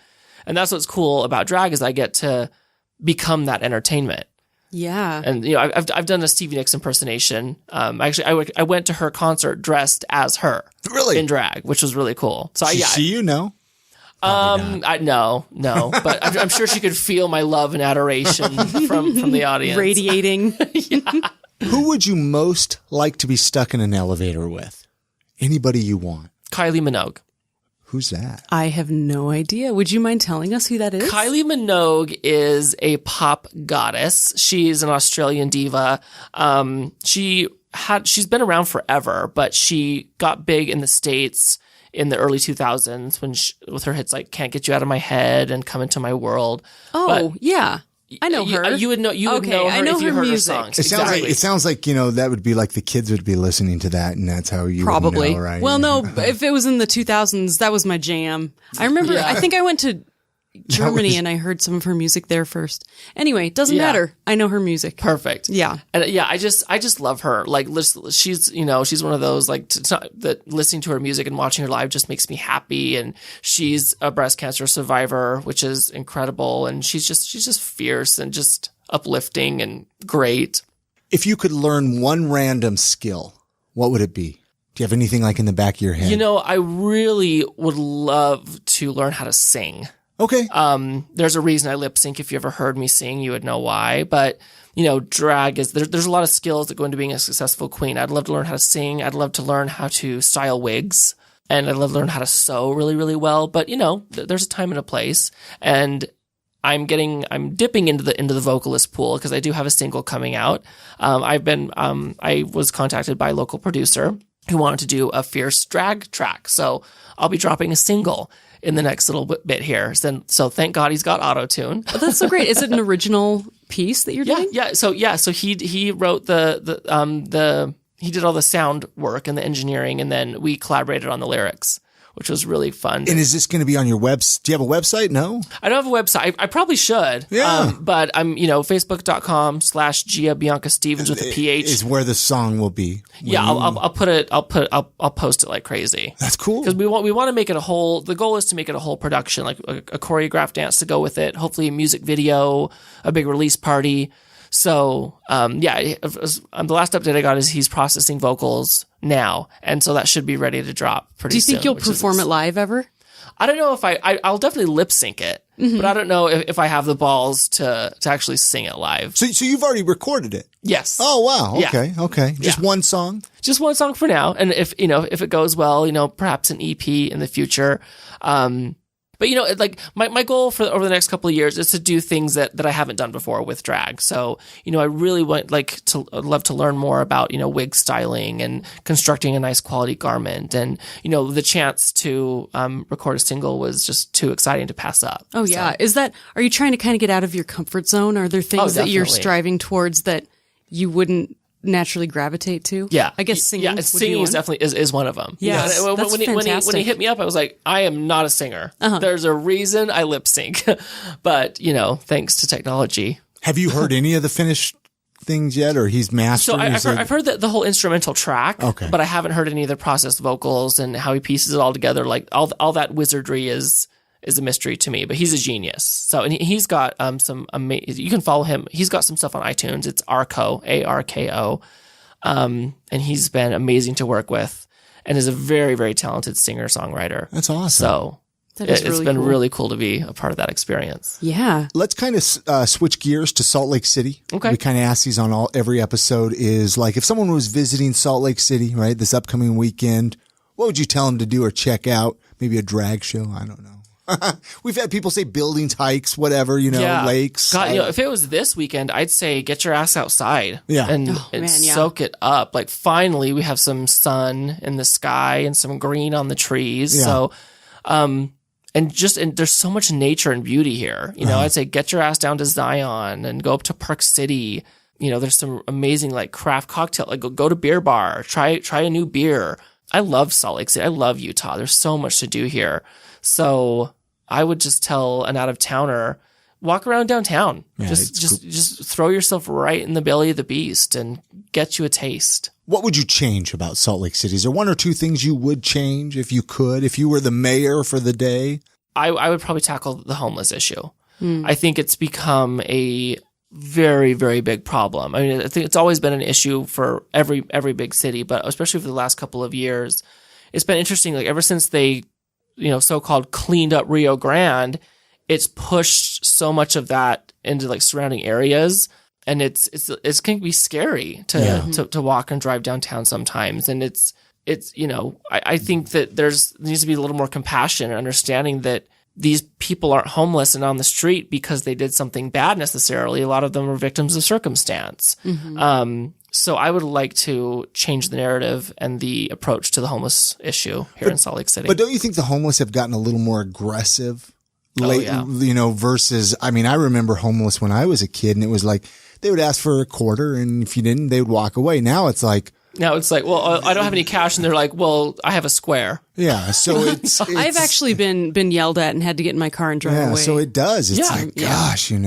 and that's what's cool about drag is I get to become that entertainment. Yeah. And I've done a Stevie Nicks impersonation. Actually I went to her concert dressed as her. Really? In drag, which was really cool. So Did she see you? No. No, but I'm sure she could feel my love and adoration from the audience radiating. Yeah. Who would you most like to be stuck in an elevator with? Anybody you want. Kylie Minogue. Who's that? I have no idea. Would you mind telling us who that is? Kylie Minogue is a pop goddess. She's an Australian diva. She's been around forever, but she got big in the States in the early 2000s with her hits like "Can't Get You Out of My Head" and "Come Into My World." Oh, yeah. I know her. You would know. You would know her I know if you her heard music. her songs. It sounds like that would be like the kids would be listening to that, and that's how you probably would know, right? Well, no, if it was in the 2000s, that was my jam. I remember. Yeah. I think I went to Germany and I heard some of her music there first. Anyway, doesn't matter. I know her music. Perfect. Yeah. And I just love her. Like, she's one of those that listening to her music and watching her live just makes me happy. And she's a breast cancer survivor, which is incredible. And she's just fierce and just uplifting and great. If you could learn one random skill, what would it be? Do you have anything in the back of your head? I really would love to learn how to sing. Okay. There's a reason I lip sync. If you ever heard me sing, you would know why. But, drag is, there's a lot of skills that go into being a successful queen. I'd love to learn how to sing. I'd love to learn how to style wigs. and I'd love to learn how to sew really, really well. But there's a time and a place, and I'm dipping into the vocalist pool because I do have a single coming out. I was contacted by a local producer who wanted to do a fierce drag track. So I'll be dropping a single in the next little bit here. So thank God he's got auto-tune. Oh, that's so great. Is it an original piece that you're doing? Yeah. So he wrote he did all the sound work and the engineering, and then we collaborated on the lyrics, which was really fun. And is this going to be on your do you have a website? No? I don't have a website. I probably should. Yeah. But I'm, facebook.com/Gia Bianca Stephens with a PH is where the song will be. Yeah. I'll post it like crazy. That's cool. Because we want to make it the goal is to make it a whole production, like a choreographed dance to go with it. Hopefully a music video, a big release party. So, the last update I got is he's processing vocals now. And so that should be ready to drop pretty soon. Do you think you'll perform it live ever? I don't know if I'll definitely lip sync it, but I don't know if I have the balls to actually sing it live. So you've already recorded it? Yes. Oh, wow. Okay. Yeah. Okay. Just one song? Just one song for now. And if it goes well, perhaps an EP in the future. But my goal for over the next couple of years is to do things that I haven't done before with drag. So, I really I'd love to learn more about, wig styling and constructing a nice quality garment. And, the chance to record a single was just too exciting to pass up. Oh, yeah. So. Are you trying to kind of get out of your comfort zone? Are there things that you're definitely. striving towards that you wouldn't naturally gravitate to? Yeah. I guess singing. Yeah, singing is definitely is one of them. Yeah. When he hit me up, I was like, I am not a singer. There's a reason I lip sync. But, thanks to technology. Have you heard any of the finished things yet, or he's mastering? So I've heard the whole instrumental track, okay, but I haven't heard any of the processed vocals and how he pieces it all together. Like all that wizardry is a mystery to me, but he's a genius. So, and he's got some amazing, you can follow him. He's got some stuff on iTunes. It's Arko, ARKO. And he's been amazing to work with and is a very, very talented singer-songwriter. That's awesome. So it's been really cool to be a part of that experience. Yeah. Let's kind of switch gears to Salt Lake City. Okay. We kind of ask these on every episode is like, if someone was visiting Salt Lake City, right, this upcoming weekend, what would you tell them to do or check out? Maybe a drag show? I don't know. We've had people say buildings, hikes, whatever, lakes. God, if it was this weekend, I'd say get your ass outside and soak it up. Like finally we have some sun in the sky and some green on the trees. Yeah. So, and there's so much nature and beauty here. I'd say get your ass down to Zion and go up to Park City. There's some amazing like craft cocktail, like go to beer bar, try a new beer. I love Salt Lake City. I love Utah. There's so much to do here. So I would just tell an out-of-towner, walk around downtown. Yeah, just throw yourself right in the belly of the beast and get you a taste. What would you change about Salt Lake City? Is there one or two things you would change if you could, if you were the mayor for the day? I would probably tackle the homeless issue. I think it's become a very, very big problem. I mean, I think it's always been an issue for every big city, but especially for the last couple of years, it's been interesting. Like ever since they so-called cleaned up Rio Grande, it's pushed so much of that into like surrounding areas. And it's can be scary to walk and drive downtown sometimes. And I think that there needs to be a little more compassion and understanding that these people aren't homeless and on the street because they did something bad necessarily. A lot of them are victims of circumstance. Mm-hmm. So I would like to change the narrative and the approach to the homeless issue here in Salt Lake City. But don't you think the homeless have gotten a little more aggressive versus, I mean, I remember homeless when I was a kid and it was like, they would ask for a quarter and if you didn't, they would walk away. Now it's like, well, I don't have any cash, and they're like, well, I have a square. Yeah, so it's I've actually been yelled at and had to get in my car and drive away. Yeah, so it does. It's like, gosh, I'm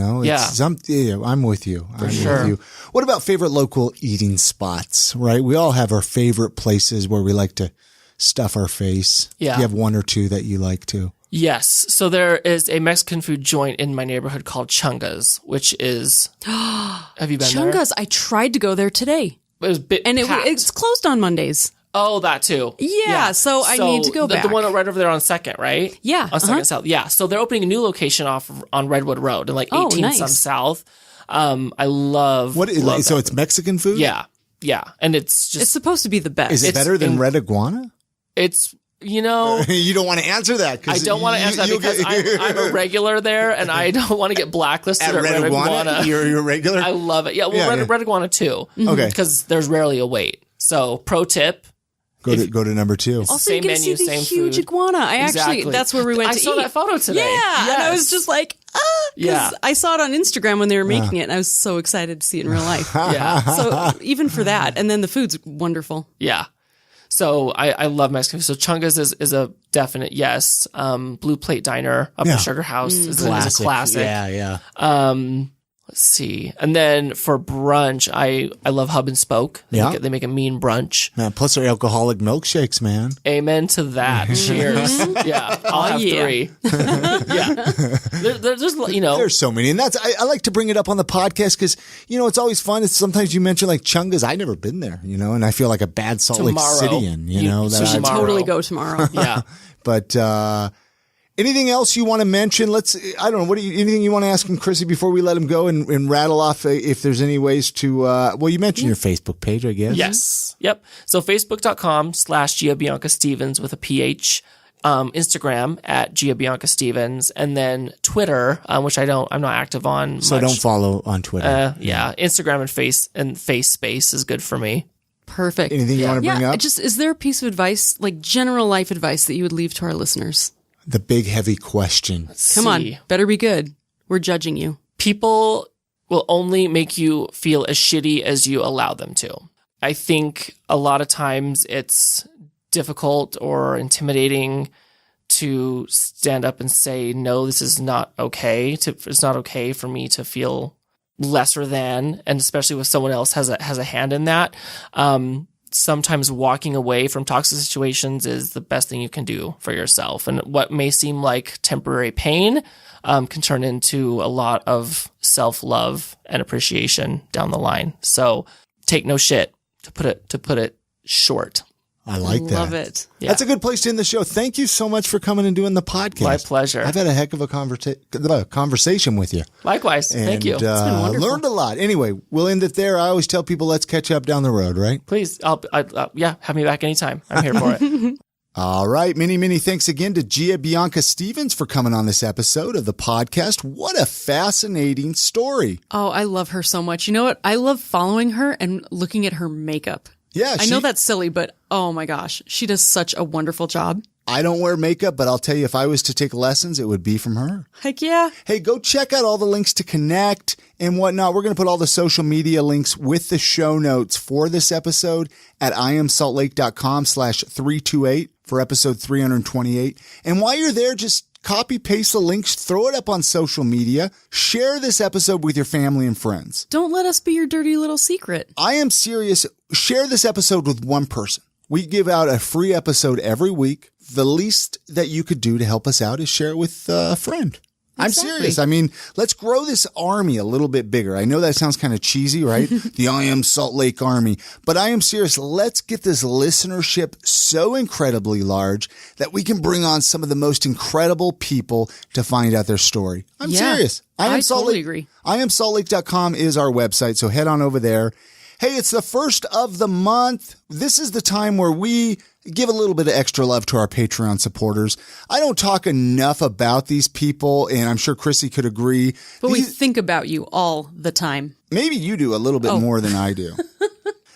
with you. I'm with you. What about favorite local eating spots, right? We all have our favorite places where we like to stuff our face. Yeah. Do you have one or two that you like to? Yes. So there is a Mexican food joint in my neighborhood called Chunga's, which is, have you been there? Chunga's, I tried to go there today. It was it's closed on Mondays. Oh, that too. Yeah, so I need to go back. The one right over there on 2nd, right? Yeah. On 2nd South. Yeah. So they're opening a new location off on Redwood Road and like 18 some South. I love so it's Mexican food? Yeah. Yeah. And it's supposed to be the best. Is it better than Red Iguana? It's You know, you don't want to answer that. I don't want to answer that because I'm a regular there, and I don't want to get blacklisted at Red Iguana. You're a regular? I love it. Yeah, well, Red Iguana too. Okay. Because there's rarely a wait. So, pro tip. Go to number 2. Also, same you get menu, to see the same huge food. iguana. Exactly. That's where we went to eat. I saw that photo today. Yeah, yes. and I was just like, yeah. I saw it on Instagram when they were making it, and I was so excited to see it in real life. Yeah. So even for that, and then the food's wonderful. Yeah. So I love Mexican food. So Chunga's is a definite yes. Blue Plate Diner up in Sugar House is a classic. Yeah. Let's see. And then for brunch, I love Hub and Spoke. They make a mean brunch. Man, plus they're alcoholic milkshakes, man. Amen to that. Cheers. Yeah. I'll have 3. Yeah. There's, There's so many. And that's, I like to bring it up on the podcast because, it's always fun. It's sometimes you mention like Chunga's. I've never been there, and I feel like a bad Salt Lake Cityan, You should totally go tomorrow. Yeah. But, anything else you want to mention? I don't know. Anything you want to ask him, Chrissy, before we let him go and rattle off if there's any ways to, you mentioned your Facebook page, I guess. Yes. Yep. So facebook.com/Gia Bianca Stephens with a PH, Instagram at Gia Bianca Stephens, and then Twitter, which I'm not active on. So don't follow on Twitter. Yeah. Instagram and face space is good for me. Perfect. Anything you want to bring up? Is there a piece of advice, like general life advice that you would leave to our listeners? The big heavy question. Come on, better be good. We're judging you. People will only make you feel as shitty as you allow them to. I think a lot of times it's difficult or intimidating to stand up and say, no, this is not okay. It's not okay for me to feel lesser than, and especially if someone else has a hand in that. Sometimes walking away from toxic situations is the best thing you can do for yourself. And what may seem like temporary pain can turn into a lot of self-love and appreciation down the line. So take no shit, to put it short. I like that. Love it. Yeah. That's a good place to end the show. Thank you so much for coming and doing the podcast. My pleasure. I've had a heck of a conversation with you. Likewise. Thank you. It's been wonderful. Learned a lot. Anyway, we'll end it there. I always tell people, let's catch up down the road, right? Please. Have me back anytime. I'm here for it. All right. Many, many thanks again to Gia Bianca Stephens for coming on this episode of the podcast. What a fascinating story. Oh, I love her so much. You know what? I love following her and looking at her makeup. Yeah, I know that's silly, but oh my gosh, she does such a wonderful job. I don't wear makeup, but I'll tell you, if I was to take lessons, it would be from her. Heck yeah. Hey, go check out all the links to connect and whatnot. We're going to put all the social media links with the show notes for this episode at iamsaltlake.com/328 for episode 328. And while you're there, just copy, paste the links, throw it up on social media, share this episode with your family and friends. Don't let us be your dirty little secret. I am serious. Share this episode with one person. We give out a free episode every week. The least that you could do to help us out is share it with a friend. I'm serious. I mean, let's grow this army a little bit bigger. I know that sounds kind of cheesy, right? The I Am Salt Lake Army. But I am serious. Let's get this listenership so incredibly large that we can bring on some of the most incredible people to find out their story. I'm serious. I totally agree. iamsaltlake.com is our website, so head on over there. Hey, it's the first of the month. This is the time where we give a little bit of extra love to our Patreon supporters. I don't talk enough about these people, and I'm sure Chrissy could agree. But we think about you all the time. Maybe you do a little bit more than I do.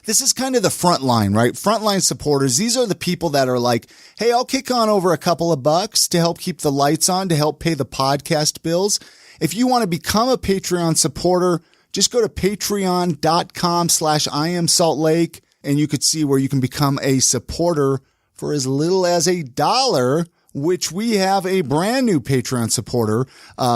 This is kind of the front line, right? Frontline supporters. These are the people that are like, hey, I'll kick on over a couple of bucks to help keep the lights on, to help pay the podcast bills. If you want to become a Patreon supporter, just go to patreon.com/IamSaltLake, and you could see where you can become a supporter for as little as $1, which we have a brand new Patreon supporter.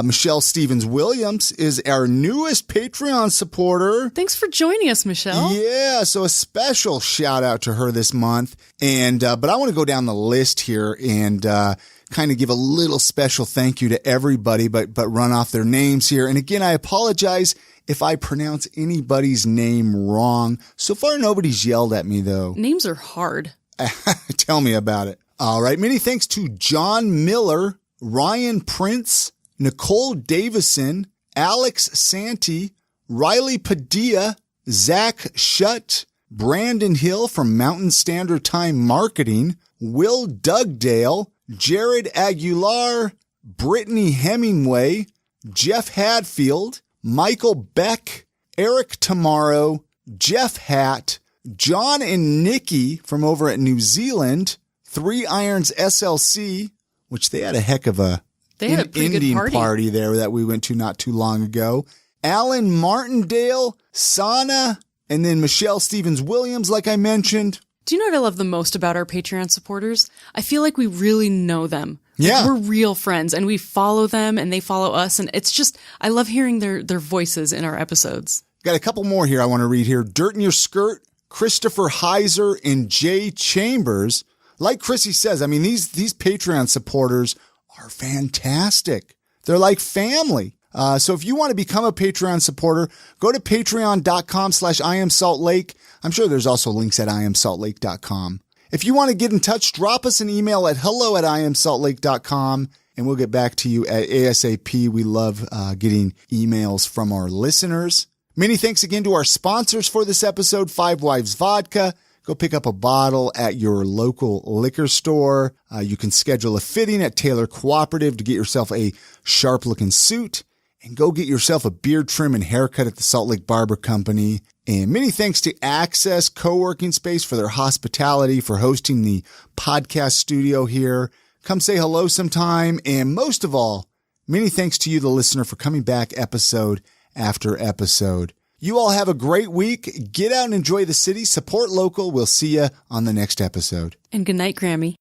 Michelle Stevens-Williams is our newest Patreon supporter. Thanks for joining us, Michelle. Yeah, so a special shout out to her this month. And but I want to go down the list here and kind of give a little special thank you to everybody, but run off their names here. And again, I apologize if I pronounce anybody's name wrong. So far, nobody's yelled at me, though. Names are hard. Tell me about it. All right. Many thanks to John Miller, Ryan Prince, Nicole Davison, Alex Santee, Riley Padilla, Zach Shutt, Brandon Hill from Mountain Standard Time Marketing, Will Dugdale, Jared Aguilar, Brittany Hemingway, Jeff Hadfield, Michael Beck, Eric Tomorrow, Jeff Hatt, John and Nikki from over at New Zealand, Three Irons SLC, which they had a heck of a Indian party there that we went to not too long ago. Alan Martindale, Sana, and then Michelle Stevens-Williams, like I mentioned. Do you know what I love the most about our Patreon supporters? I feel like we really know them. Yeah. Like we're real friends, and we follow them, and they follow us, and it's just, I love hearing their voices in our episodes. Got a couple more here I want to read here. Dirt in Your Skirt, Christopher Heiser, and Jay Chambers. Like Chrissy says, I mean, these Patreon supporters are fantastic. They're like family. So if you want to become a Patreon supporter, go to patreon.com/IamSaltLake. I'm sure there's also links at IamSaltLake.com. If you want to get in touch, drop us an email at hello@IamSaltLake.com, and we'll get back to you at ASAP. We love getting emails from our listeners. Many thanks again to our sponsors for this episode, Five Wives Vodka. Go pick up a bottle at your local liquor store. You can schedule a fitting at Taylor Cooperative to get yourself a sharp-looking suit. And go get yourself a beard trim and haircut at the Salt Lake Barber Company. And many thanks to Access Co-working Space for their hospitality, for hosting the podcast studio here. Come say hello sometime. And most of all, many thanks to you, the listener, for coming back episode after episode. You all have a great week. Get out and enjoy the city. Support local. We'll see you on the next episode. And good night, Grammy.